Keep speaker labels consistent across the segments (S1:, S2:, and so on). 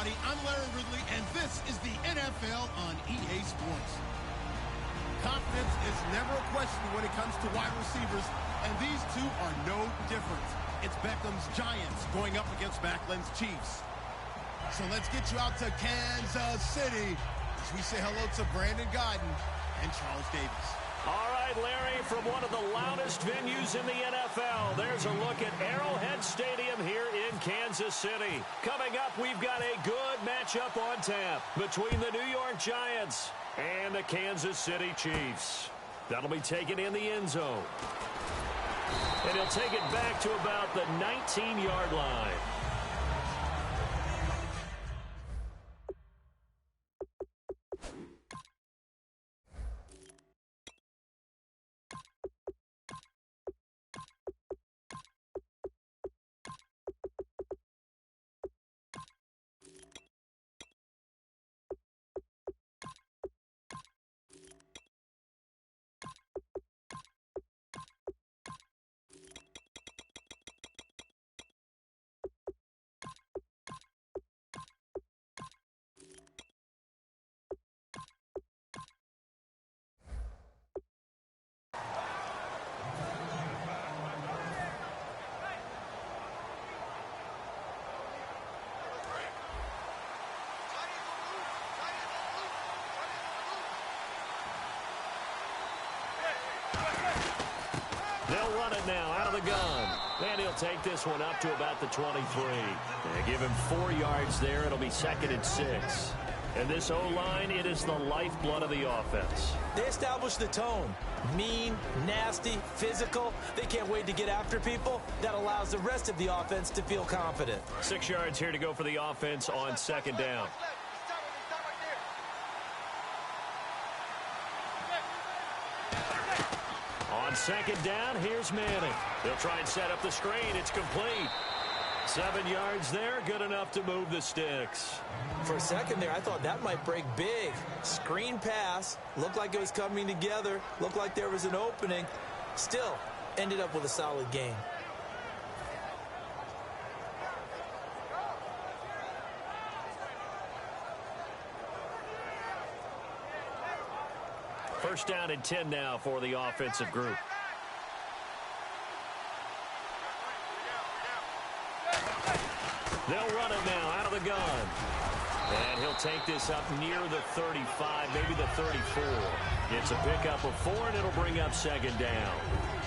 S1: everybody. I'm Larry Ridley, and this is the NFL on EA Sports. Confidence is never a question when it comes to wide receivers, and these two are no different. It's Beckham's Giants going up against Macklin's Chiefs. So let's get you out to Kansas City as we say hello to Brandon Guyton and Charles Davis.
S2: All right, Larry, from one of the loudest venues in the NFL, there's a look at Arrowhead Stadium here in Kansas City. Coming up, we've got a good matchup on tap between the New York Giants and the Kansas City Chiefs. That'll be taken in the end zone. And he'll take it back to about the 19-yard line. They'll run it now out of the gun. And he'll take this one up to about the 23. They give him 4 yards there. It'll be 2nd and 6. And this O-line, it is the lifeblood of the offense.
S3: They establish the tone. Mean, nasty, physical. They can't wait to get after people. That allows the rest of the offense to feel confident.
S2: 6 yards here to go for the offense on 2nd down. On 2nd down, here's Manning. They'll try and set up the screen. It's complete. 7 yards there, good enough to move the sticks.
S3: For a second there, I thought that might break big. Screen pass. Looked like it was coming together. Looked like there was an opening. Still, ended up with a solid gain.
S2: First down and 10 now for the offensive group. They'll run it now out of the gun. And he'll take this up near the 35, maybe the 34. It's a pickup of 4, and it'll bring up 2nd down.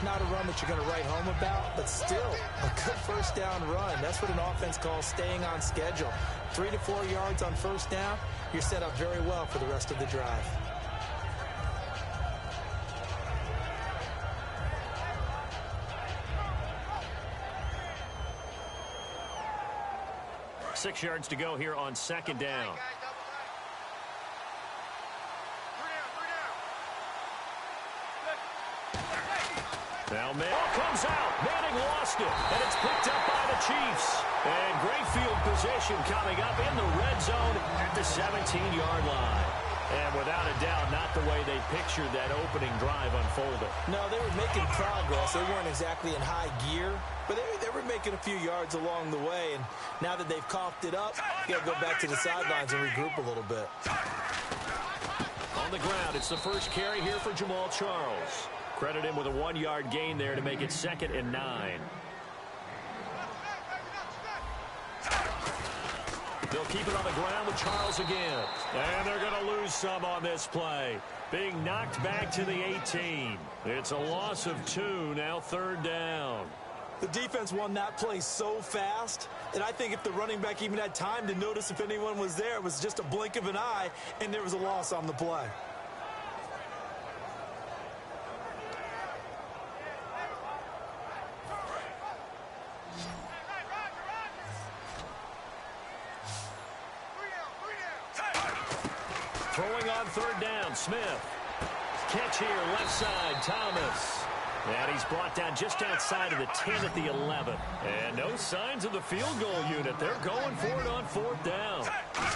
S3: Not a run that you're going to write home about, but still a good first down run. That's what an offense calls staying on schedule. 3 to 4 yards on first down, you're set up very well for the rest of the drive.
S2: Six yards to go here on 2nd down. Now Manning comes out. Manning lost it, and it's picked up by the Chiefs. And great field position coming up in the red zone at the 17-yard line. And without a doubt, not the way they pictured that opening drive unfolded.
S3: No, they were making progress. They weren't exactly in high gear, but they were making a few yards along the way. And now that they've coughed it up, you got to go back to the sidelines and regroup a little bit.
S2: On the ground, it's the first carry here for Jamal Charles. Credit him with a 1-yard gain there to make it 2nd and 9. They'll keep it on the ground with Charles again. And they're going to lose some on this play. Being knocked back to the 18. It's a loss of 2, now 3rd down.
S3: The defense won that play so fast that I think if the running back even had time to notice if anyone was there, it was just a blink of an eye, and there was a loss on the play.
S2: Throwing on 3rd down, Smith. Catch here, left side, Thomas. And he's brought down just outside of the 10 at the 11. And no signs of the field goal unit. They're going for it on 4th down.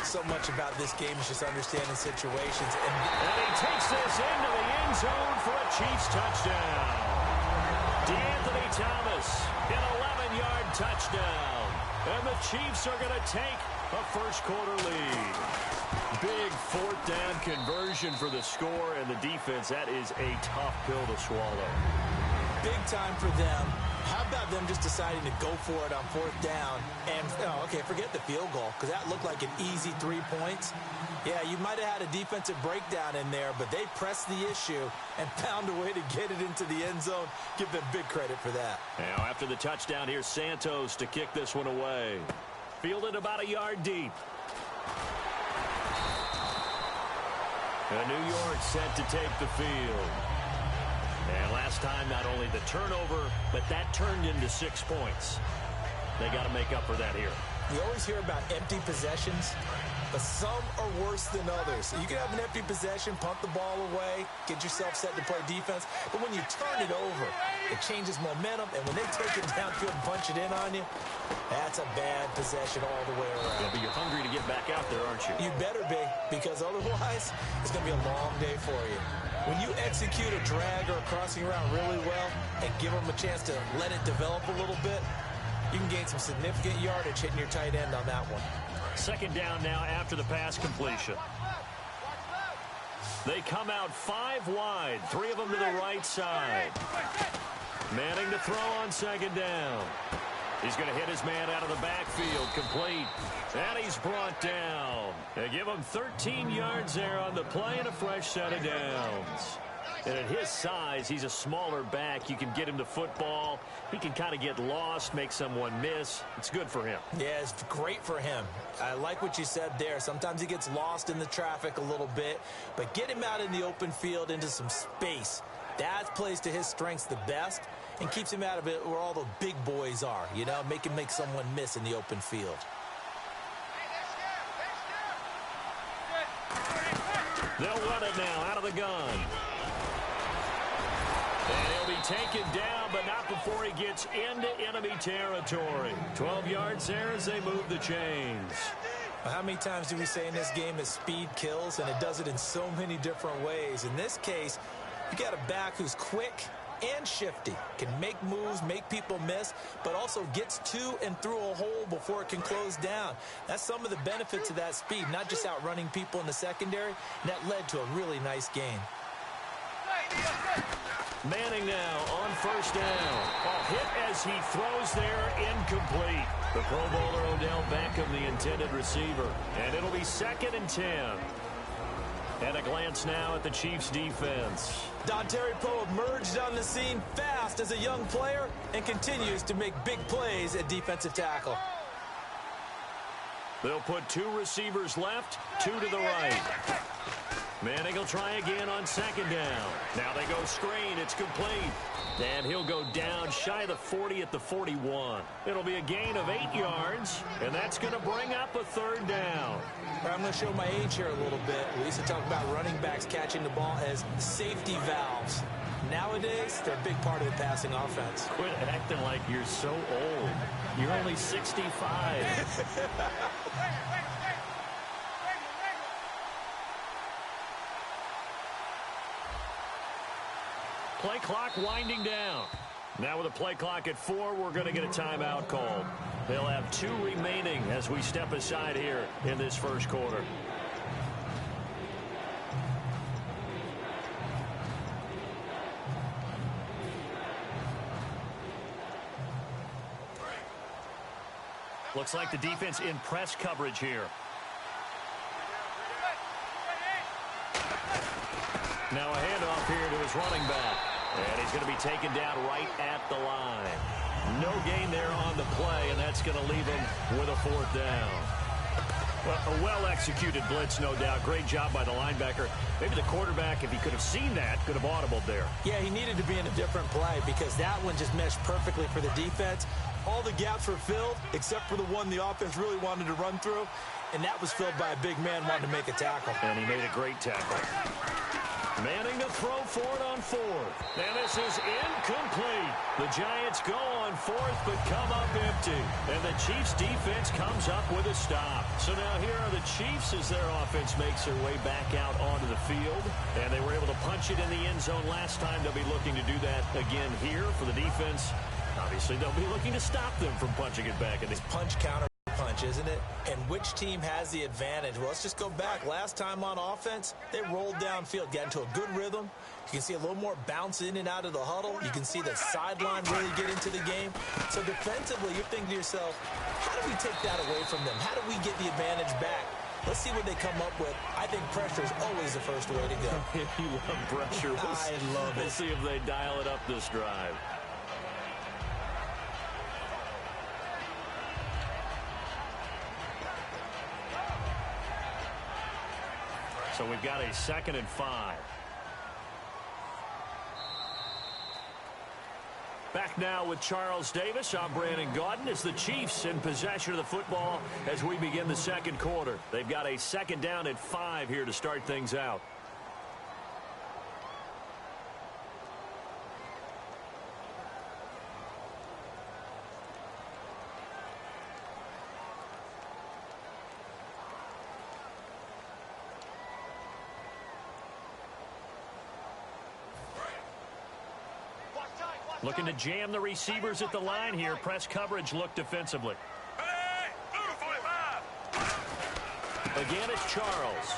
S3: So much about this game is just understanding situations.
S2: And he takes this into the end zone for a Chiefs touchdown. DeAnthony Thomas, an 11-yard touchdown. And the Chiefs are going to take A first-quarter lead. Big fourth-down conversion for the score, and the defense, that is a tough pill to swallow.
S3: Big time for them. How about them just deciding to go for it on fourth down? And, okay, forget the field goal, because that looked like an easy 3 points. Yeah, you might have had a defensive breakdown in there, but they pressed the issue and found a way to get it into the end zone. Give them big credit for that.
S2: Now, after the touchdown, here's Santos to kick this one away. Fielded about a yard deep. And New York set to take the field. And last time, not only the turnover, but that turned into 6 points. They got to make up for that here.
S3: You always hear about empty possessions, but some are worse than others. You can have an empty possession, pump the ball away, get yourself set to play defense, but when you turn it over, it changes momentum, and when they take it downfield and punch it in on you, that's a bad possession all the way around.
S2: Yeah, but you're hungry to get back out there, aren't you?
S3: You better be, because otherwise, it's going to be a long day for you. When you execute a drag or a crossing route really well and give them a chance to let it develop a little bit, you can gain some significant yardage hitting your tight end on that one.
S2: Second down now after the pass completion. They come out 5 wide, 3 of them to the right side. Manning to throw on second down. He's going to hit his man out of the backfield, complete. And he's brought down. They give him 13 yards there on the play and a fresh set of downs. And at his size, he's a smaller back. You can get him the football. He can kind of get lost, make someone miss. It's good for him.
S3: Yeah, it's great for him. I like what you said there. Sometimes he gets lost in the traffic a little bit, but get him out in the open field into some space. That plays to his strengths the best and keeps him out of it where all the big boys are, you know, make him make someone miss in the open field.
S2: They'll run it now out of the gun. And he'll be taken down, but not before he gets into enemy territory. 12 yards there as they move the chains.
S3: How many times do we say in this game that speed kills, and it does it in so many different ways? In this case, you got a back who's quick and shifty, can make moves, make people miss, but also gets to and through a hole before it can close down. That's some of the benefits of that speed, not just outrunning people in the secondary, and that led to a really nice game.
S2: Manning now on first down. A hit as he throws there, incomplete. The Pro Bowler Odell Beckham, the intended receiver. And it'll be 2nd and 10. And a glance now at the Chiefs' defense.
S3: Dontari Poe emerged on the scene fast as a young player and continues to make big plays at defensive tackle.
S2: They'll put 2 receivers left, 2 to the right. Manning will try again on second down. Now they go screen. It's complete. And he'll go down shy of the 40 at the 41. It'll be a gain of 8 yards, and that's going to bring up a 3rd down.
S3: I'm going to show my age here a little bit. We used to talk about running backs catching the ball as safety valves. Nowadays, they're a big part of the passing offense.
S2: Quit acting like you're so old. You're only 65. Play clock winding down. Now with a play clock at 4, we're going to get a timeout called. They'll have 2 remaining as we step aside here in this first quarter. Looks like the defense in press coverage here. Now a handoff here to his running back. And he's going to be taken down right at the line. No gain there on the play, and that's going to leave him with a 4th down. Well, a well-executed blitz, no doubt. Great job by the linebacker. Maybe the quarterback, if he could have seen that, could have audibled there.
S3: Yeah, he needed to be in a different play because that one just meshed perfectly for the defense. All the gaps were filled except for the one the offense really wanted to run through, and that was filled by a big man wanting to make a tackle.
S2: And he made a great tackle. Manning to throw for it on 4th. And this is incomplete. The Giants go on 4th but come up empty. And the Chiefs defense comes up with a stop. So now here are the Chiefs as their offense makes their way back out onto the field. And they were able to punch it in the end zone last time. They'll be looking to do that again here for the defense. Obviously, they'll be looking to stop them from punching it back. And
S3: this punch, counter, punch. match, isn't it? And which team has the advantage? Well, let's just go back. Last time on offense, they rolled downfield, got into a good rhythm. You can see a little more bounce in and out of the huddle. You can see the sideline really get into the game. So defensively, you're thinking to yourself, how do we take that away from them? How do we get the advantage back? Let's see what they come up with. I think pressure is always the first way to go.
S2: You love pressure.
S3: I love it.
S2: We'll see if they dial it up this drive. So we've got a 2nd and 5. Back now with Charles Davis. I'm Brandon Gaudin. As the Chiefs in possession of the football as we begin the second quarter. They've got a 2nd down and 5 here to start things out. Looking to jam the receivers at the line here. Press coverage look defensively. Again, it's Charles.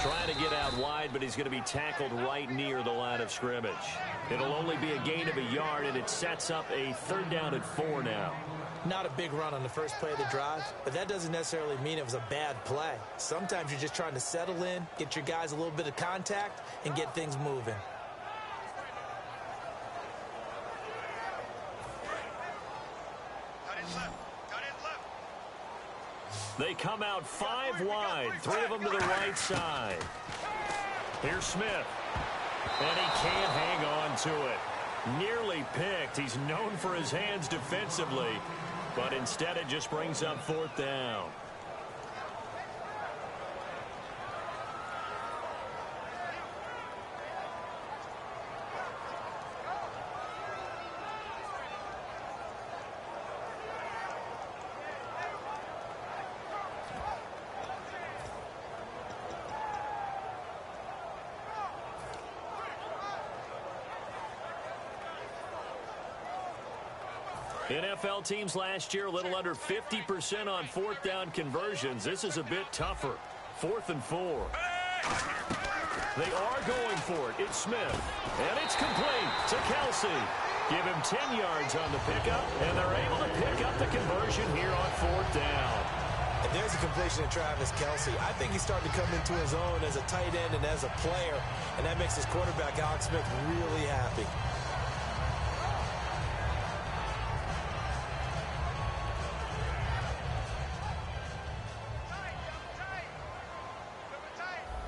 S2: Trying to get out wide, but he's going to be tackled right near the line of scrimmage. It'll only be a gain of a yard, and it sets up a 3rd down and 4 now.
S3: Not a big run on the first play of the drive, but that doesn't necessarily mean it was a bad play. Sometimes you're just trying to settle in, get your guys a little bit of contact, and get things moving.
S2: They come out 5 wide, 3 of them to the right side. Here's Smith. And he can't hang on to it. Nearly picked. He's known for his hands defensively, but instead it just brings up 4th down. NFL teams last year a little under 50% on 4th down conversions. This is a bit tougher. 4th and 4. They are going for it. It's Smith. And it's complete to Kelsey. Give him 10 yards on the pickup, and they're able to pick up the conversion here on 4th down.
S3: And there's a completion to Travis Kelsey. I think he's starting to come into his own as a tight end and as a player, and that makes his quarterback, Alex Smith, really happy.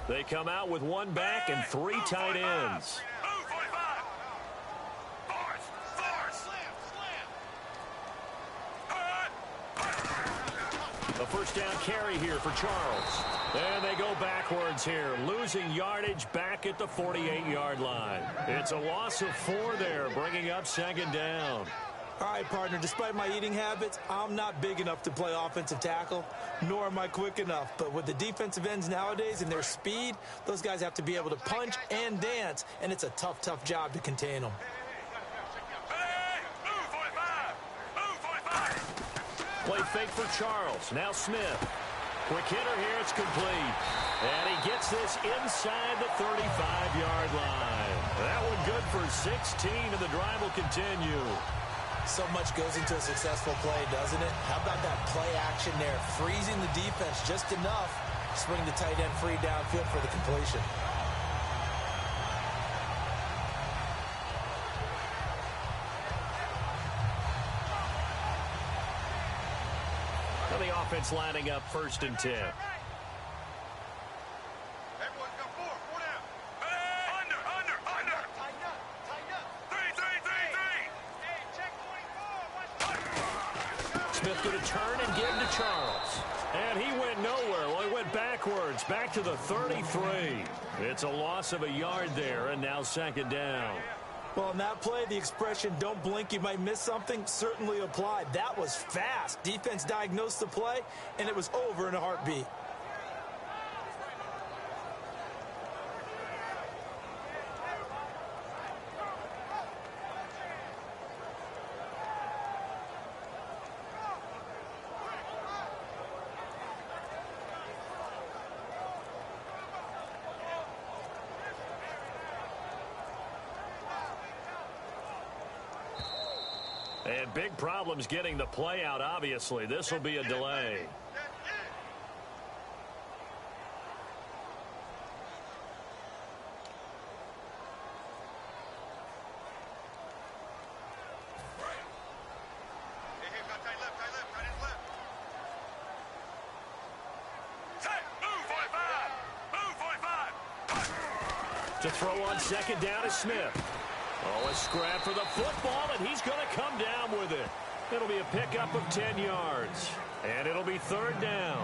S2: They come out with 1 back and 3 tight ends. A 1st down carry here for Charles. And they go backwards here, losing yardage back at the 48-yard line. It's a loss of 4 there, bringing up 2nd down.
S3: All right, partner, despite my eating habits, I'm not big enough to play offensive tackle, nor am I quick enough. But with the defensive ends nowadays and their speed, those guys have to be able to punch and dance, and it's a tough, tough job to contain them.
S2: Play fake for Charles. Now Smith. Quick hitter here. It's complete. And he gets this inside the 35-yard line. That one good for 16, and the drive will continue.
S3: So much goes into a successful play, doesn't it? How about that play action there? Freezing the defense just enough to swing the tight end free downfield for the completion.
S2: Now the offense lining up 1st and 10. Smith going to turn and give him to Charles. And he went nowhere. Well, he went backwards, back to the 33. It's a loss of a yard there, and now 2nd down.
S3: Well, in that play, the expression, don't blink, you might miss something, certainly applied. That was fast. Defense diagnosed the play, and it was over in a heartbeat.
S2: And big problems getting the play out, obviously. This will be a delay. To throw on second down is Smith. Oh, a scrap for the football, and he's going to come down with it. It'll be a pickup of 10 yards, and it'll be third down.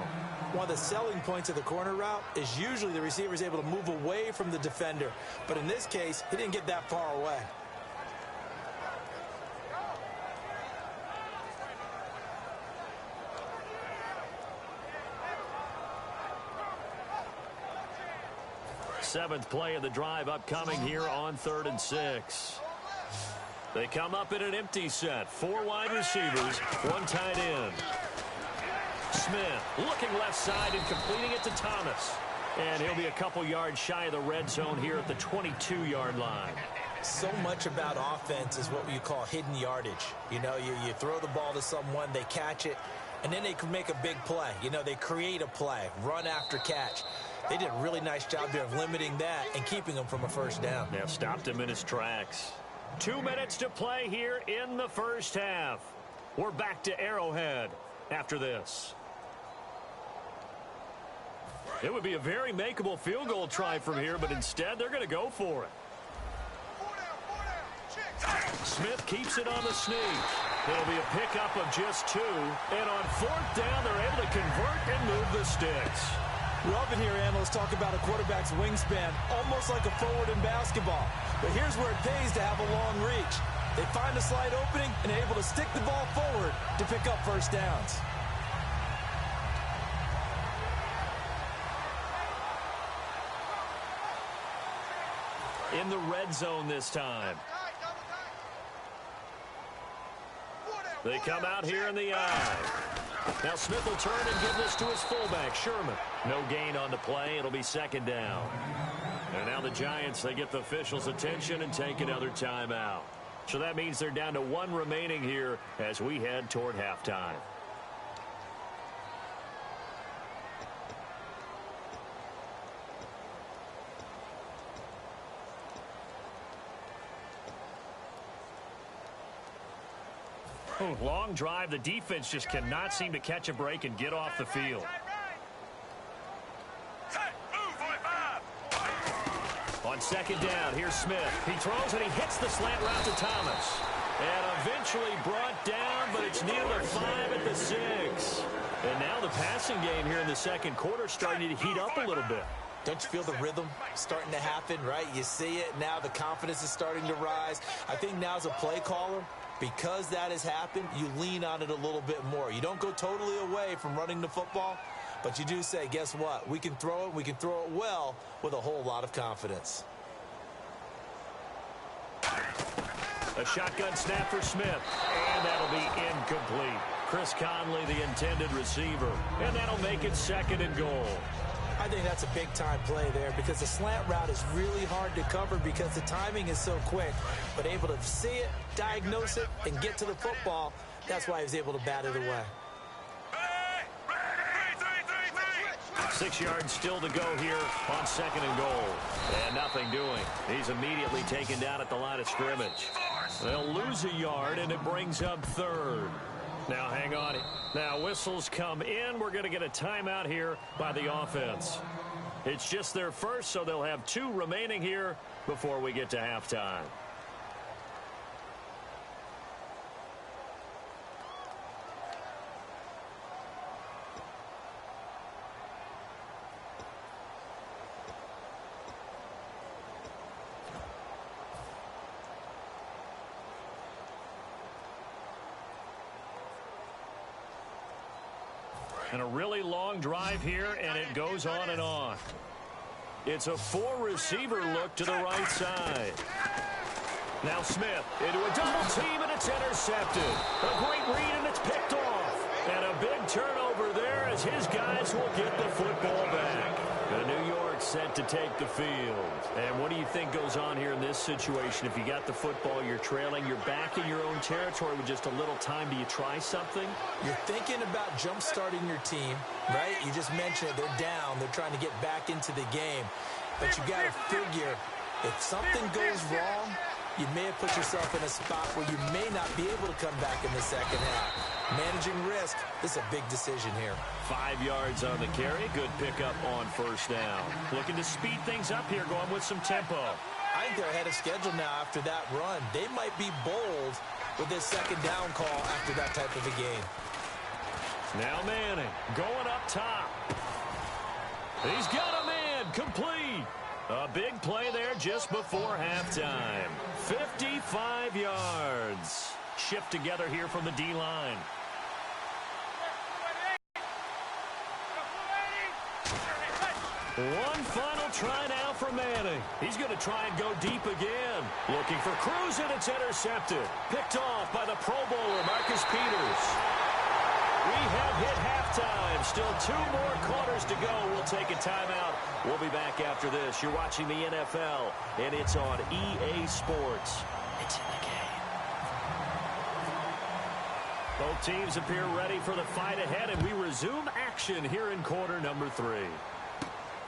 S3: One of the selling points of the corner route is usually the receiver is able to move away from the defender. But in this case, he didn't get that far away.
S2: Seventh play of the drive upcoming here on 3rd and 6. They come up in an empty set. 4 wide receivers, 1 tight end. Smith looking left side and completing it to Thomas. And he'll be a couple yards shy of the red zone here at the 22-yard line.
S3: So much about offense is what you call hidden yardage. You know, you throw the ball to someone, they catch it, and then they can make a big play. You know, they create a play, run after catch. They did a really nice job there of limiting that and keeping him from a first down.
S2: Now stopped him in his tracks. 2 minutes to play here in the first half. We're back to Arrowhead after this. It would be a very makeable field goal try from here, but instead they're going to go for it. Smith keeps it on the sneak. It'll be a pickup of just 2. And on 4th down, they're able to convert and move the sticks.
S3: We often hear analysts talk about a quarterback's wingspan, almost like a forward in basketball. But here's where it pays to have a long reach. They find a slight opening and are able to stick the ball forward to pick up first downs.
S2: In the red zone this time. They come out here in the eye. Now Smith will turn and give this to his fullback, Sherman. No gain on the play. It'll be second down. And now the Giants, they get the officials' attention and take another timeout. So that means they're down to 1 remaining here as we head toward halftime. Long drive. The defense just cannot seem to catch a break and get off the field. On second down, here's Smith. He throws and he hits the slant route to Thomas. And eventually brought down, but it's near the 5 at the 6. And now the passing game here in the second quarter starting to heat up a little bit.
S3: Don't you feel the rhythm starting to happen, right? You see it now. The confidence is starting to rise. I think now as a play caller, because that has happened, you lean on it a little bit more. You don't go totally away from running the football, but you do say, guess what? We can throw it. We can throw it well with a whole lot of confidence.
S2: A shotgun snap for Smith, and that'll be incomplete. Chris Conley, the intended receiver, and that'll make it second and goal.
S3: I think that's a big-time play there because the slant route is really hard to cover because the timing is so quick. But able to see it, diagnose it, and get to the football, that's why he was able to bat it away.
S2: 6 yards still to go here on second and goal. And nothing doing. He's immediately taken down at the line of scrimmage. They'll lose a yard, and it brings up third. Now, hang on. Now, whistles come in. We're going to get a timeout here by the offense. It's just their first, so they'll have 2 remaining here before we get to halftime. And a really long drive here, and it goes on and on. It's a 4-receiver look to the right side. Now Smith into a double team, and it's intercepted. A great read, and it's picked off. And a big turnover there as his guys will get the football back. The New York set to take the field. And what do you think goes on here in this situation? If you got the football, you're trailing, you're back in your own territory with just a little time. Do you try something?
S3: You're thinking about jump-starting your team, right? You just mentioned it. They're down. They're trying to get back into the game. But you got to figure if something goes wrong, you may have put yourself in a spot where you may not be able to come back in the second half. Managing risk, this is a big decision here.
S2: 5 yards on the carry. Good pickup on first down. Looking to speed things up here, going with some tempo.
S3: I think they're ahead of schedule now after that run. They might be bold with this second down call after that type of a game.
S2: Now Manning going up top. He's got a man complete. A big play there just before halftime. 55 yards. Shift together here from the D-line. One final try now for Manning. He's going to try and go deep again. Looking for Cruz, and it's intercepted. Picked off by the Pro Bowler, Marcus Peters. We have hit halftime. Still 2 more quarters to go. We'll take a timeout. We'll be back after this. You're watching the NFL, and it's on EA Sports. It's in the game. Both teams appear ready for the fight ahead, and we resume action here in quarter number 3.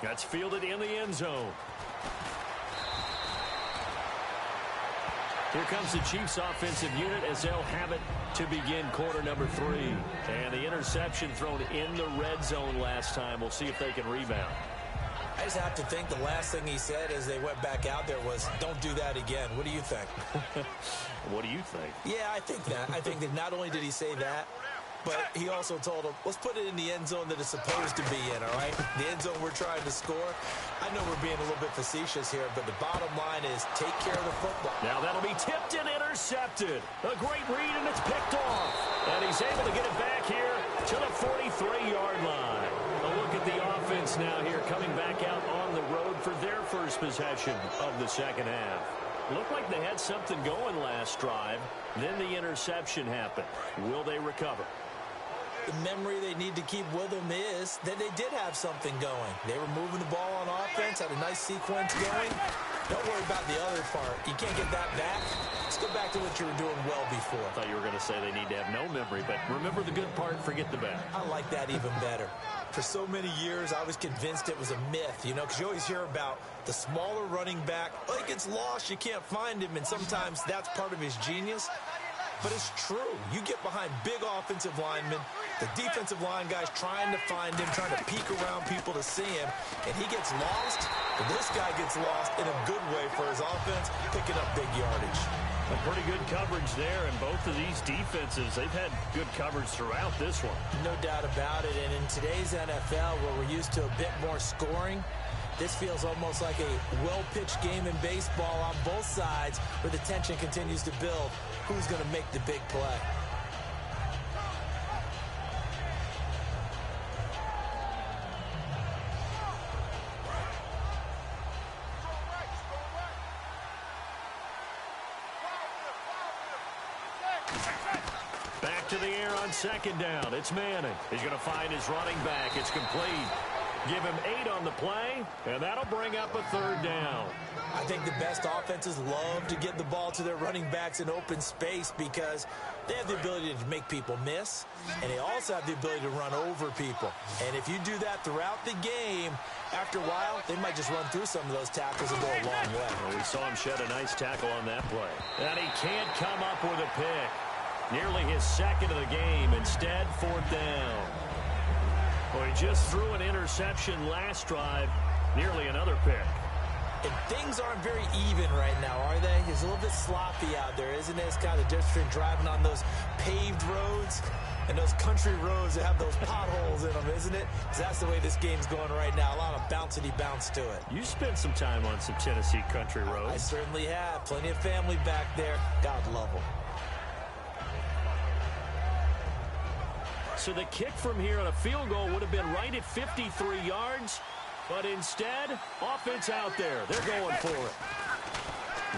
S2: That's fielded in the end zone. Here comes the Chiefs offensive unit as they'll have it to begin quarter number 3. And the interception thrown in the red zone last time. We'll see if they can rebound.
S3: I just have to think the last thing he said as they went back out there was, don't do that again. What do you think?
S2: What do you think?
S3: Yeah, I think that. I think that not only did he say that, but he also told him, let's put it in the end zone that it's supposed to be in, all right? The end zone we're trying to score. I know we're being a little bit facetious here, but the bottom line is take care of the football.
S2: Now that'll be tipped and intercepted. A great read, and it's picked off. And he's able to get it back here to the 43-yard line. A look at the offense now here, coming back out on the road for their first possession of the second half. Looked like they had something going last drive. Then the interception happened. Will they recover?
S3: The memory they need to keep with them is that they did have something going. They were moving the ball on offense, had a nice sequence going. Don't worry about the other part. You can't get that back. Let's go back to what you were doing well before.
S2: I thought you were going to say they need to have no memory, but remember the good part, forget the bad.
S3: I like that even better. For so many years, I was convinced it was a myth, you know, because you always hear about the smaller running back. Oh, he gets lost, you can't find him, and sometimes that's part of his genius. But it's true. You get behind big offensive linemen, the defensive line guys trying to find him, trying to peek around people to see him, and he gets lost, but this guy gets lost in a good way for his offense, picking up big yardage.
S2: A pretty good coverage there, and both of these defenses, they've had good coverage throughout this one.
S3: No doubt about it, and in today's NFL, where we're used to a bit more scoring, this feels almost like a well-pitched game in baseball on both sides where the tension continues to build. Who's going to make the big play?
S2: Back to the air on second down. It's Manning. He's going to find his running back. It's complete. Give him 8 on the play, and that'll bring up a third down.
S3: I think the best offenses love to get the ball to their running backs in open space because they have the ability to make people miss, and they also have the ability to run over people. And if you do that throughout the game, after a while, they might just run through some of those tackles and go a long way.
S2: Well, we saw him shed a nice tackle on that play. And he can't come up with a pick. Nearly his second of the game. Instead, fourth down. Well, he just threw an interception last drive. Nearly another pick.
S3: And things aren't very even right now, are they? It's a little bit sloppy out there, isn't it? It's kind of different between driving on those paved roads and those country roads that have those potholes in them, isn't it? 'Cause that's the way this game's going right now. A lot of bouncy bounce to it.
S2: You spent some time on some Tennessee country roads.
S3: I certainly have. Plenty of family back there. God love them.
S2: So the kick from here on a field goal would have been right at 53 yards. But instead, offense out there. They're going for it.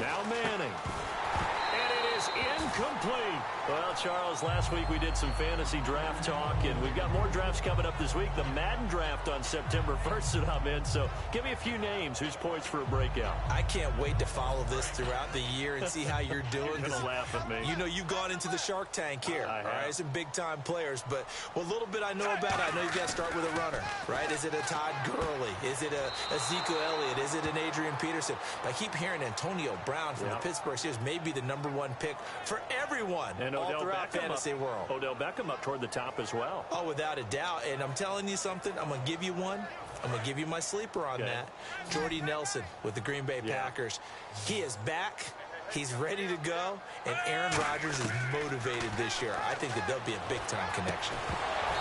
S2: Now Manning. And it is incomplete. Well, Charles, last week we did some fantasy draft talk, and we've got more drafts coming up this week. The Madden draft on September 1st that I'm in, so give me a few names. Who's poised for a breakout?
S3: I can't wait to follow this throughout the year and see how you're doing.
S2: You're going to laugh at me.
S3: You know, you've gone into the Shark Tank here.
S2: I
S3: all right, some big-time players, but what little bit I know about it, I know you've got to start with a runner, right? Is it a Todd Gurley? Is it a Ezekiel Elliott? Is it an Adrian Peterson? I keep hearing Antonio Brown from the Pittsburgh Steelers may be the #1 pick for everyone
S2: and
S3: all throughout fantasy world.
S2: Odell Beckham up toward the top as well.
S3: Oh, without a doubt. And I'm telling you something, I'm going to give you one. I'm going to give you my sleeper on that. Jordy Nelson with the Green Bay Packers. He is back. He's ready to go. And Aaron Rodgers is motivated this year. I think that there'll be a big-time connection.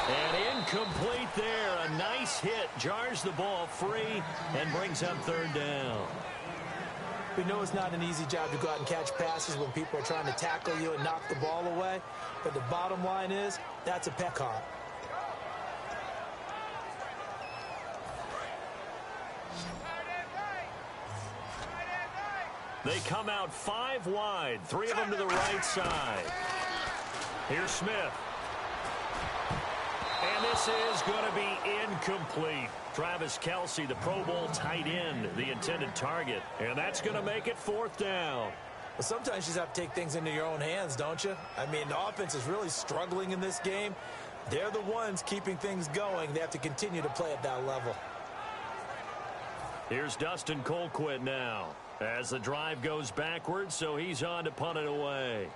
S2: And incomplete there. A nice hit. Jars the ball free and brings up third down.
S3: We know it's not an easy job to go out and catch passes when people are trying to tackle you and knock the ball away. But the bottom line is, that's a peck hop.
S2: They come out 5 wide. 3 of them to the right side. Here's Smith. And this is going to be incomplete. Travis Kelce, the Pro Bowl tight end, the intended target. And that's going to make it 4th down.
S3: Well, sometimes you just have to take things into your own hands, don't you? I mean, the offense is really struggling in this game. They're the ones keeping things going. They have to continue to play at that level.
S2: Here's Dustin Colquitt now as the drive goes backwards, so he's on to punt it away.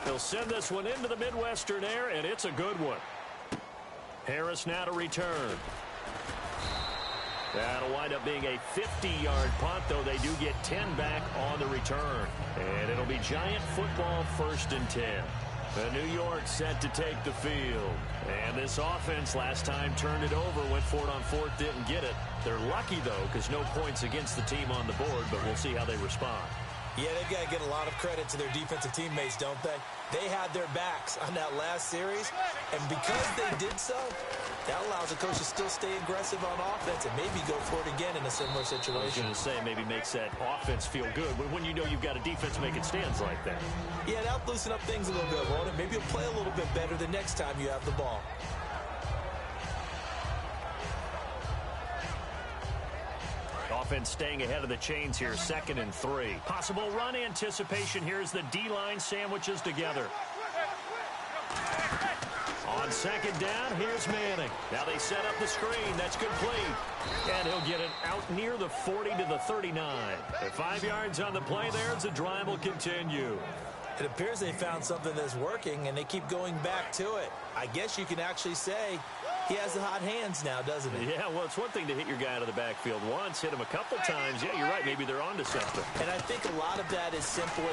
S2: He'll send this one into the Midwestern air, and it's a good one. Harris now to return. That'll wind up being a 50-yard punt, though they do get 10 back on the return. And it'll be Giant football 1st and 10. New York set to take the field. And this offense last time turned it over, went for it on 4th, didn't get it. They're lucky, though, because no points against the team on the board, but we'll see how they respond.
S3: Yeah, they've got to get a lot of credit to their defensive teammates, don't they? They had their backs on that last series, and because they did so, that allows the coach to still stay aggressive on offense and maybe go for it again in a similar situation.
S2: I was going to say, maybe makes that offense feel good when you know you've got a defense making stands like that.
S3: Yeah, that'll loosen up things a little bit, won't it? Maybe you'll play a little bit better the next time you have the ball.
S2: Offense staying ahead of the chains here, 2nd and 3. Possible run anticipation here as the D-line sandwiches together. On 2nd down, here's Manning. Now they set up the screen. That's complete. And he'll get it out near the 40 to the 39. At 5 yards on the play there as the drive will continue.
S3: It appears they found something that's working, and they keep going back to it. I guess you can actually say he has the hot hands now, doesn't he?
S2: Yeah, well, it's one thing to hit your guy out of the backfield once, hit him a couple times. Yeah, you're right. Maybe they're onto something.
S3: And I think a lot of that is simply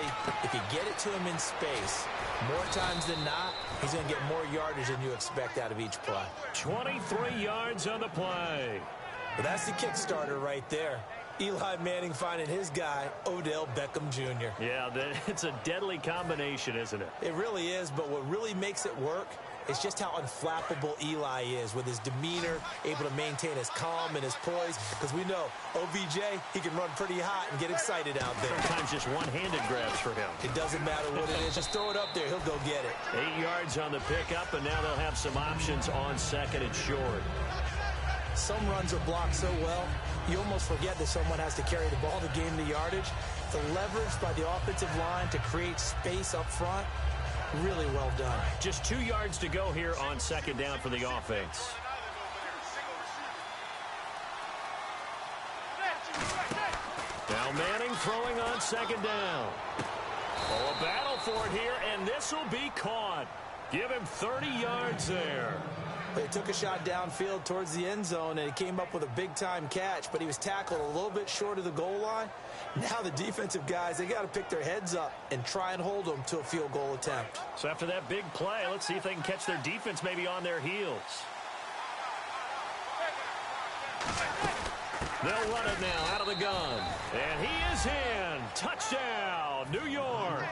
S3: if you get it to him in space, more times than not, he's going to get more yardage than you expect out of each play.
S2: 23 yards on the play.
S3: But that's the Kickstarter right there. Eli Manning finding his guy, Odell Beckham Jr.
S2: Yeah, it's a deadly combination, isn't it?
S3: It really is, but what really makes it work is just how unflappable Eli is with his demeanor, able to maintain his calm and his poise, because we know OBJ, he can run pretty hot and get excited out there.
S2: Sometimes just one-handed grabs for him.
S3: It doesn't matter what it is. Just throw it up there. He'll go get it.
S2: 8 yards on the pickup, and now they'll have some options on 2nd and short.
S3: Some runs are blocked so well, you almost forget that someone has to carry the ball to gain the yardage. The leverage by the offensive line to create space up front, really well done.
S2: Just 2 yards to go here on 2nd down for the offense. Now Manning throwing on 2nd down. Oh, a battle for it here, and this will be caught. Give him 30 yards there.
S3: They took a shot downfield towards the end zone, and he came up with a big-time catch, but he was tackled a little bit short of the goal line. Now the defensive guys, they got to pick their heads up and try and hold them to a field goal attempt.
S2: So after that big play, let's see if they can catch their defense maybe on their heels. They'll run it now out of the gun. And he is in. Touchdown, New York.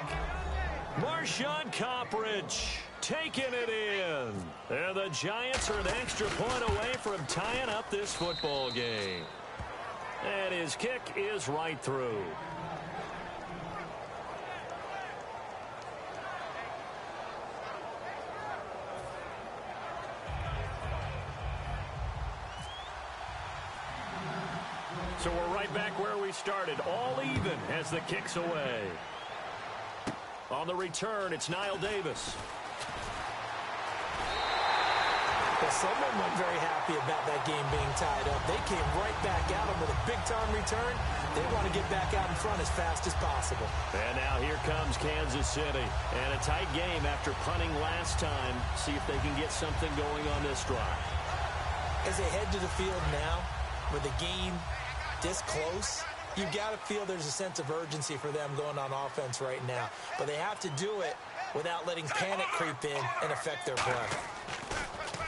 S2: Marshawn Coppridge taking it in. And the Giants are an extra point away from tying up this football game. And his kick is right through. So we're right back where we started, all even as the kick's away. On the return, it's Niall Davis.
S3: Well, someone wasn't very happy about that game being tied up. They came right back at him with a big-time return. They want to get back out in front as fast as possible.
S2: And now here comes Kansas City. And a tight game after punting last time. See if they can get something going on this drive.
S3: As they head to the field now, with the game this close, you've got to feel there's a sense of urgency for them going on offense right now. But they have to do it without letting panic creep in and affect their play.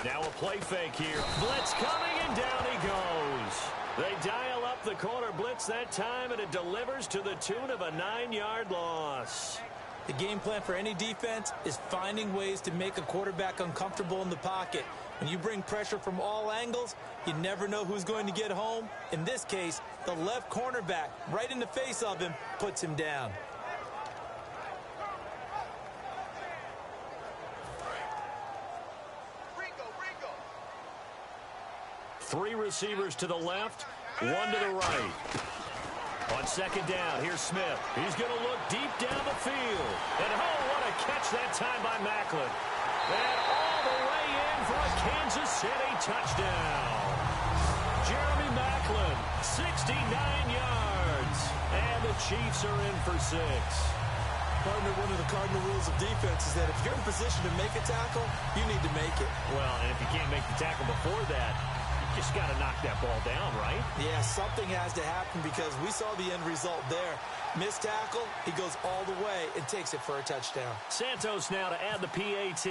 S2: Now a play fake here. Blitz coming, and down he goes. They dial up the corner blitz that time, and it delivers to the tune of a 9-yard loss.
S3: The game plan for any defense is finding ways to make a quarterback uncomfortable in the pocket. When you bring pressure from all angles, you never know who's going to get home. In this case, the left cornerback, right in the face of him, puts him down.
S2: Three receivers to the left, one to the right. On second down, here's Smith. He's going to look deep down the field. And oh, what a catch that time by Macklin. And all the way in for a Kansas City touchdown. Jeremy Macklin, 69 yards. And the Chiefs are in for 6.
S3: Partner, one of the cardinal rules of defense is that if you're in position to make a tackle, you need to make it.
S2: Well, and if you can't make the tackle before that, you just got to knock that ball down, right? Yeah,
S3: something has to happen because we saw the end result there. Missed tackle, he goes all the way and takes it for a touchdown.
S2: Santos now to add the PAT.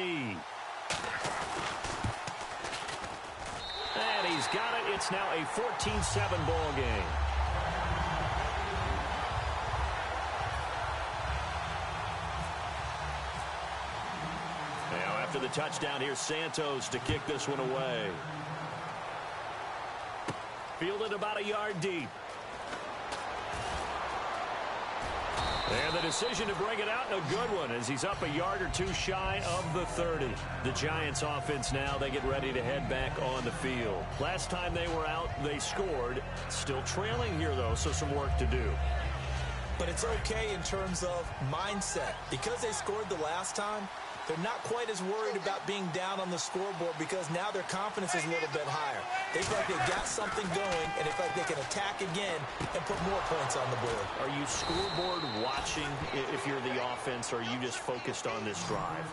S2: And he's got it. It's now a 14-7 ball game. Now after the touchdown, here's Santos to kick this one away. Fielded about a yard deep. And the decision to bring it out, a good one, as he's up a yard or two shy of the 30. The Giants offense now, they get ready to head back on the field. Last time they were out, they scored. Still trailing here, though, so some work to do.
S3: But it's okay in terms of mindset. Because they scored the last time, they're not quite as worried about being down on the scoreboard because now their confidence is a little bit higher. They feel like they've got something going, and they feel like they can attack again and put more points on the board.
S2: Are you scoreboard watching if you're the offense, or are you just focused on this drive?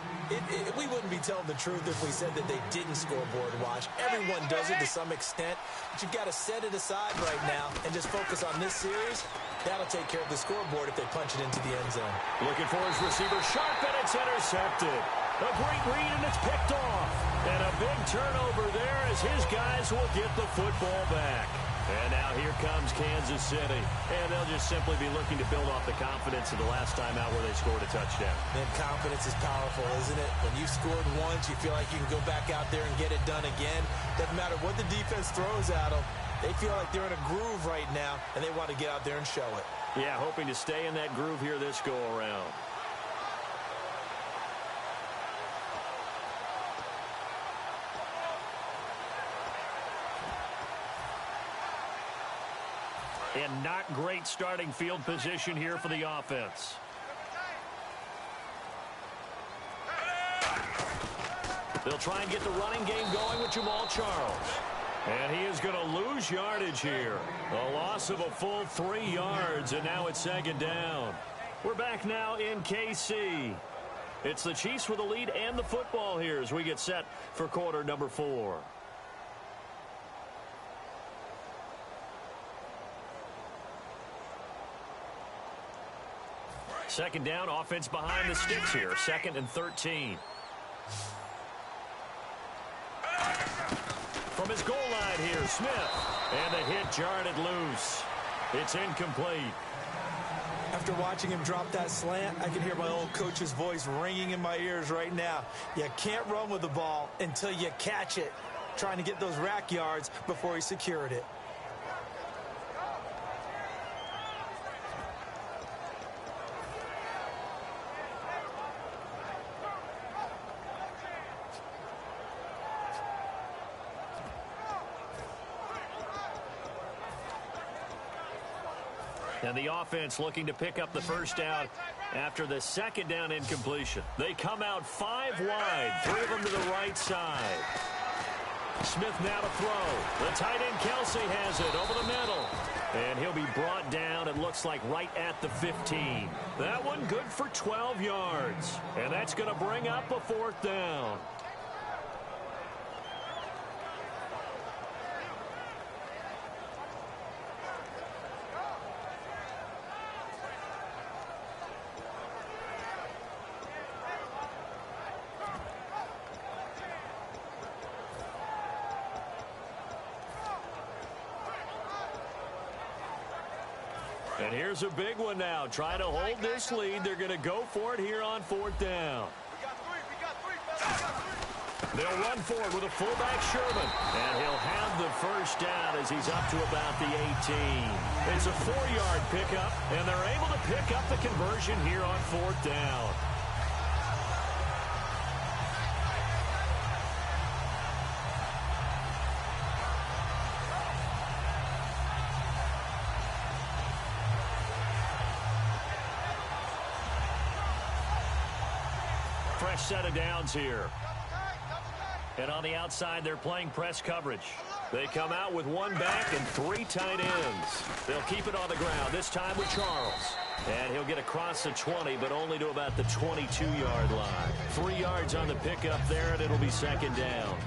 S3: We wouldn't be telling the truth if we said that they didn't scoreboard watch. Everyone does it to some extent, but you've got to set it aside right now and just focus on this series. That'll take care of the scoreboard if they punch it into the end zone.
S2: Looking for his receiver, sharp, and it's intercepted. A great read, and it's picked off. And a big turnover there as his guys will get the football back. And now here comes Kansas City. And they'll just simply be looking to build off the confidence of the last time out where they scored a touchdown.
S3: Man, confidence is powerful, isn't it? When you've scored once, you feel like you can go back out there and get it done again. Doesn't matter what the defense throws at them. They feel like they're in a groove right now, and they want to get out there and show it.
S2: Yeah, hoping to stay in that groove here this go-around. And not great starting field position here for the offense. They'll try and get the running game going with Jamal Charles. And he is going to lose yardage here. A loss of a full 3 yards, and now it's second down. We're back now in KC. It's the Chiefs with the lead and the football here as we get set for quarter number 4. Second down, offense behind the sticks here. 2nd and 13. From his goal line here, Smith. And the hit jarred it loose. It's incomplete.
S3: After watching him drop that slant, I can hear my old coach's voice ringing in my ears right now. You can't run with the ball until you catch it. Trying to get those rack yards before he secured it.
S2: And the offense looking to pick up the first down after the second down incompletion. They come out 5 wide, 3 of them to the right side. Smith now to throw. The tight end Kelsey has it over the middle. And he'll be brought down, it looks like, right at the 15. That one good for 12 yards. And that's going to bring up a 4th down. And here's a big one now. Trying to hold this lead. They're going to go for it here on 4th down. They'll run forward with a fullback, Sherman. And he'll have the first down as he's up to about the 18. It's a 4-yard pickup, and they're able to pick up the conversion here on 4th down. Fresh set of downs here. And on the outside, they're playing press coverage. They come out with 1 back and 3 tight ends. They'll keep it on the ground, this time with Charles. And he'll get across the 20, but only to about the 22-yard line. 3 yards on the pickup there, and it'll be 2nd down.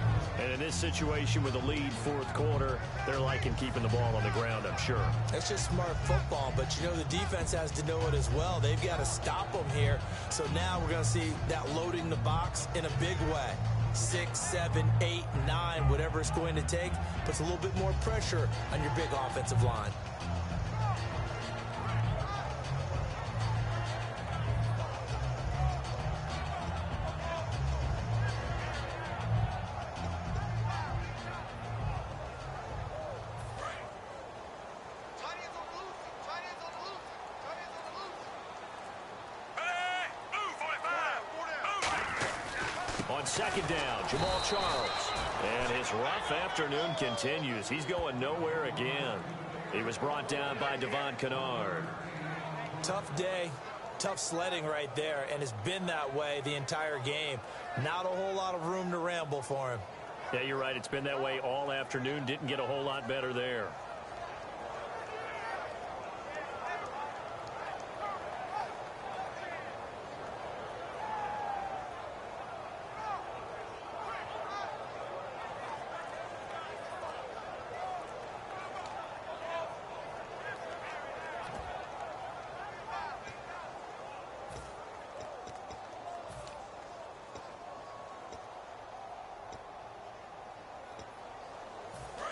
S2: And in this situation with a lead 4th quarter, they're liking keeping the ball on the ground, I'm sure.
S3: That's just smart football, but you know the defense has to know it as well. They've got to stop them here. So now we're going to see that loading the box in a big way. 6, 7, 8, 9, whatever it's going to take, puts a little bit more pressure on your big offensive line.
S2: On 2nd down, Jamal Charles. And his rough afternoon continues. He's going nowhere again. He was brought down by Devon Kennard.
S3: Tough day, tough sledding right there, and it's been that way the entire game. Not a whole lot of room to ramble for him.
S2: Yeah, you're right. It's been that way all afternoon. Didn't get a whole lot better there.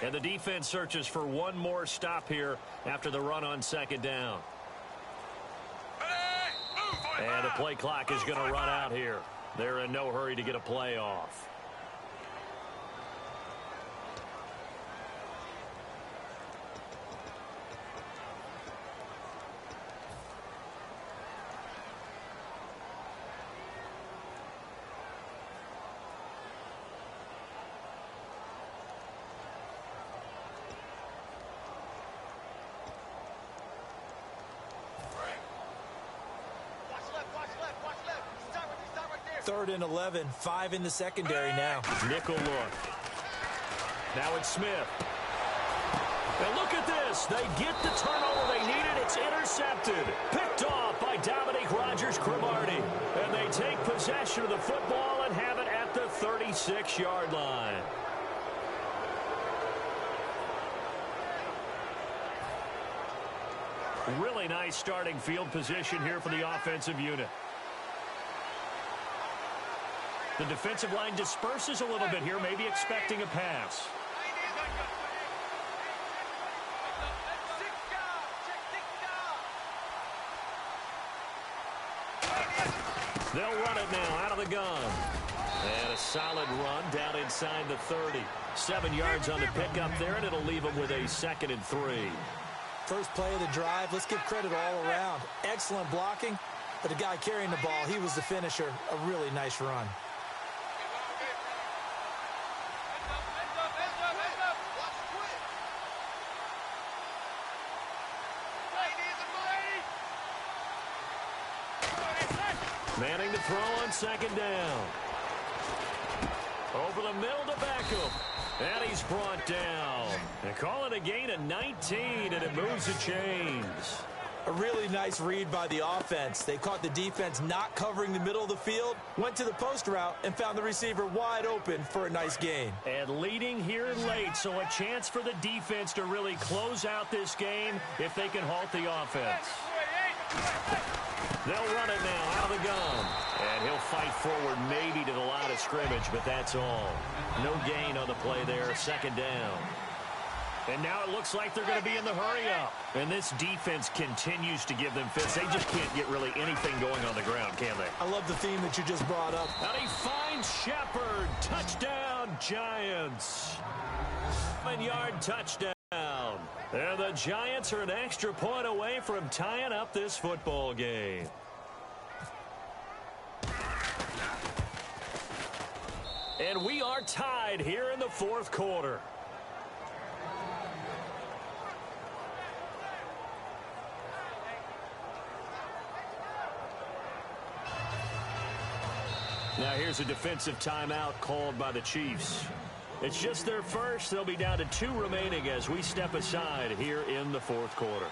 S2: And the defense searches for one more stop here after the run on 2nd down. And the play clock is going to run out here. They're in no hurry to get a play off.
S3: Third and 11, 5 in the secondary now.
S2: Nickel look. Now it's Smith. And look at this. They get the turnover they needed. It's intercepted. Picked off by Dominique Rodgers-Cromartie. And they take possession of the football and have it at the 36-yard line. Really nice starting field position here for the offensive unit. The defensive line disperses a little bit here, maybe expecting a pass. They'll run it now out of the gun. And a solid run down inside the 30. 7 yards on the pickup there, and it'll leave them with a 2nd and 3.
S3: First play of the drive, let's give credit all around. Excellent blocking, but the guy carrying the ball, he was the finisher. A really nice run.
S2: Manning to throw on second down. Over the middle to Beckham. And he's brought down. And call it a gain of 19, and it moves the chains.
S3: A really nice read by the offense. They caught the defense not covering the middle of the field, went to the post route, and found the receiver wide open for a nice gain.
S2: And leading here late, so a chance for the defense to really close out this game if they can halt the offense. They'll run it now out of the gun. And he'll fight forward maybe to the line of scrimmage, but that's all. No gain on the play there, second down. And now it looks like they're going to be in the hurry-up. And this defense continues to give them fits. They just can't get really anything going on the ground, can they?
S3: I love the theme that you just brought up.
S2: And he finds Shepard. Touchdown, Giants. 7-yard touchdown. And the Giants are an extra point away from tying up this football game. And we are tied here in the fourth quarter. Now here's a defensive timeout called by the Chiefs. It's just their first. They'll be down to 2 remaining as we step aside here in the fourth quarter.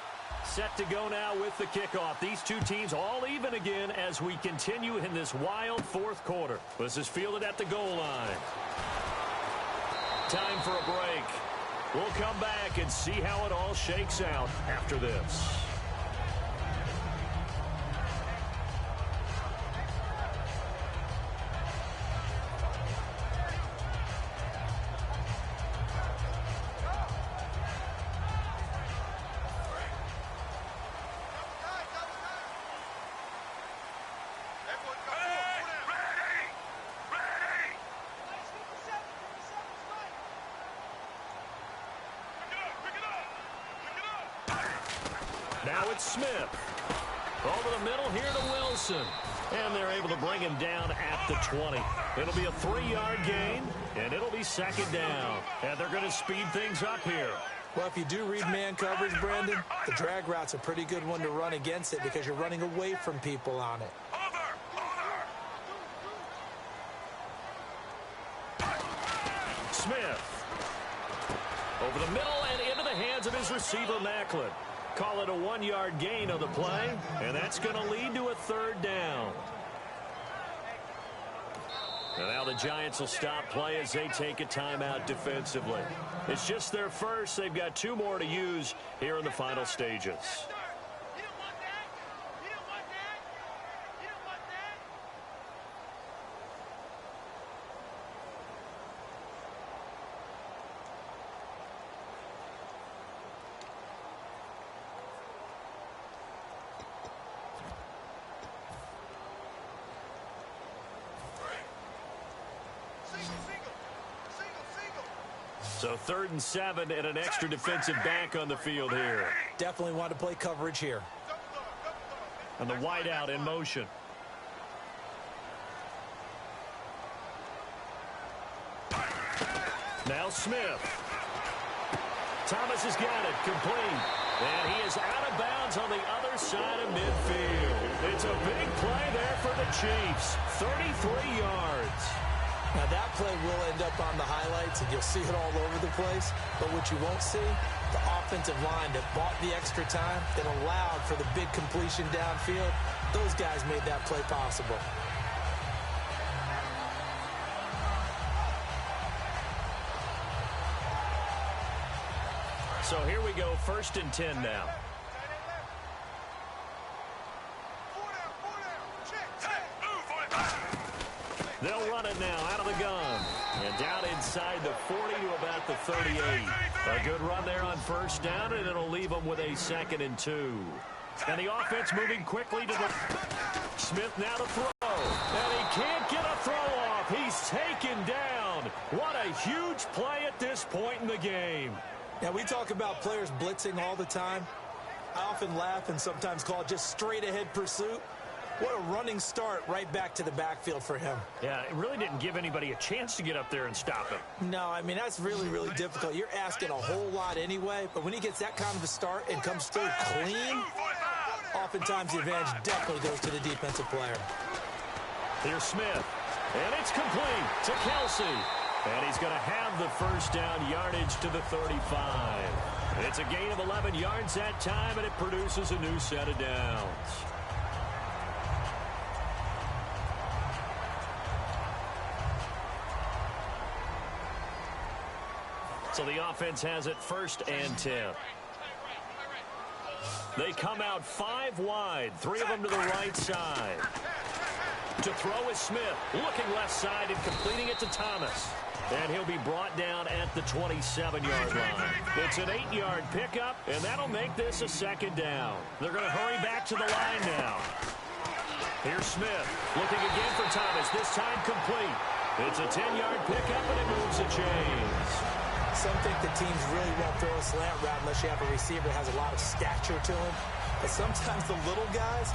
S2: Set to go now with the kickoff. These two teams all even again as we continue in this wild fourth quarter. This is fielded at the goal line. Time for a break. We'll come back and see how it all shakes out after this. Now it's Smith. Over the middle here to Wilson. And they're able to bring him down at the 20. It'll be a 3-yard gain, and it'll be second down. And they're going to speed things up here.
S3: Well, if you do read man coverage, Brandon, the drag route's a pretty good one to run against it because you're running away from people on it.
S2: Smith. Over the middle and into the hands of his receiver, Macklin. Call it a 1-yard gain on the play, and that's going to lead to a third down. And now the Giants will stop play as they take a timeout defensively. It's just their first. They've got 2 more to use here in the final stages. So 3rd and 7 and an extra defensive back on the field here.
S3: Definitely want to play coverage here.
S2: And the wideout in motion. Now Smith. Thomas has got it complete. And he is out of bounds on the other side of midfield. It's a big play there for the Chiefs. 33 yards.
S3: Now, that play will end up on the highlights, and you'll see it all over the place. But what you won't see, the offensive line that bought the extra time, that allowed for the big completion downfield, those guys made that play possible.
S2: So here we go, 1st and 10 now. They'll run it now out of the gun. And down inside the 40 to about the 38. A good run there on 1st down, and it'll leave them with a 2nd and 2. And the offense moving quickly to the... Smith now to throw. And he can't get a throw off. He's taken down. What a huge play at this point in the game.
S3: Now, we talk about players blitzing all the time. I often laugh and sometimes call it just straight-ahead pursuit. What a running start right back to the backfield for him.
S2: Yeah, it really didn't give anybody a chance to get up there and stop him.
S3: No, I mean, that's really, really difficult. You're asking a whole lot anyway, but when he gets that kind of a start and comes through clean, oftentimes the advantage definitely goes to the defensive player.
S2: Here's Smith. And it's complete to Kelsey. And he's going to have the first down yardage to the 35. It's a gain of 11 yards that time, and it produces a new set of downs. So the offense has it 1st and 10. They come out 5 wide, 3 of them to the right side. To throw is Smith, looking left side and completing it to Thomas. And he'll be brought down at the 27-yard line. It's an 8-yard pickup, and that'll make this a 2nd down. They're going to hurry back to the line now. Here's Smith, looking again for Thomas, this time complete. It's a 10-yard pickup, and it moves the chains.
S3: Some think the teams really won't throw a slant route unless you have a receiver that has a lot of stature to him. But sometimes the little guys,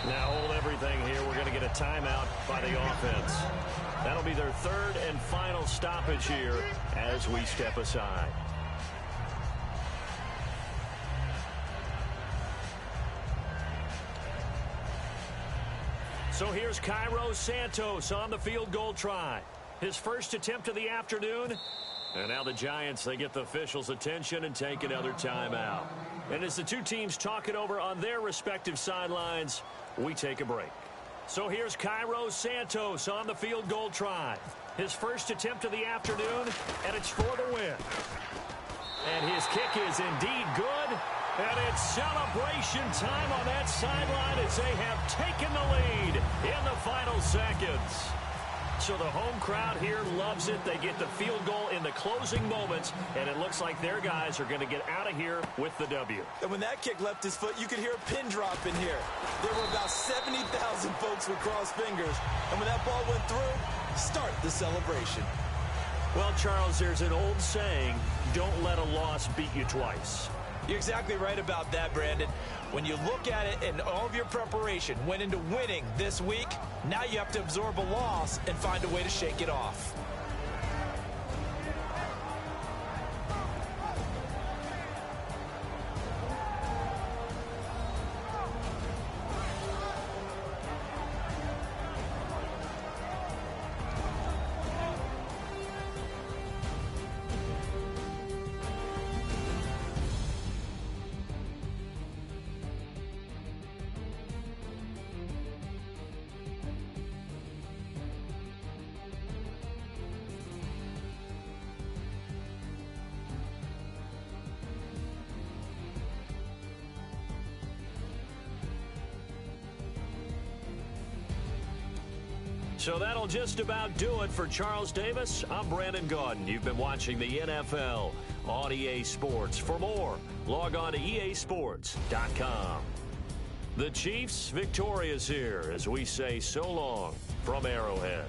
S2: Now hold everything here. We're going to get a timeout by the offense. That'll be their 3rd and final stoppage here as we step aside. So here's Cairo Santos on the field goal try. His first attempt of the afternoon. And now the Giants, they get the officials' attention and take another timeout. And as the two teams talk it over on their respective sidelines, we take a break. So here's Cairo Santos on the field goal try. His first attempt of the afternoon, and it's for the win. And his kick is indeed good. And it's celebration time on that sideline as they have taken the lead in the final seconds. So the home crowd here loves it. They get the field goal in the closing moments, and it looks like their guys are going to get out of here with the W.
S3: And when that kick left his foot, you could hear a pin drop in here. There were about 70,000 folks with crossed fingers. And when that ball went through, start the celebration.
S2: Well, Charles, there's an old saying, don't let a loss beat you twice.
S3: You're exactly right about that, Brandon. When you look at it and all of your preparation went into winning this week, now you have to absorb a loss and find a way to shake it off.
S2: So that'll just about do it for Charles Davis. I'm Brandon Gaudin. You've been watching the NFL on EA Sports. For more, log on to easports.com. The Chiefs victorious here as we say so long from Arrowhead.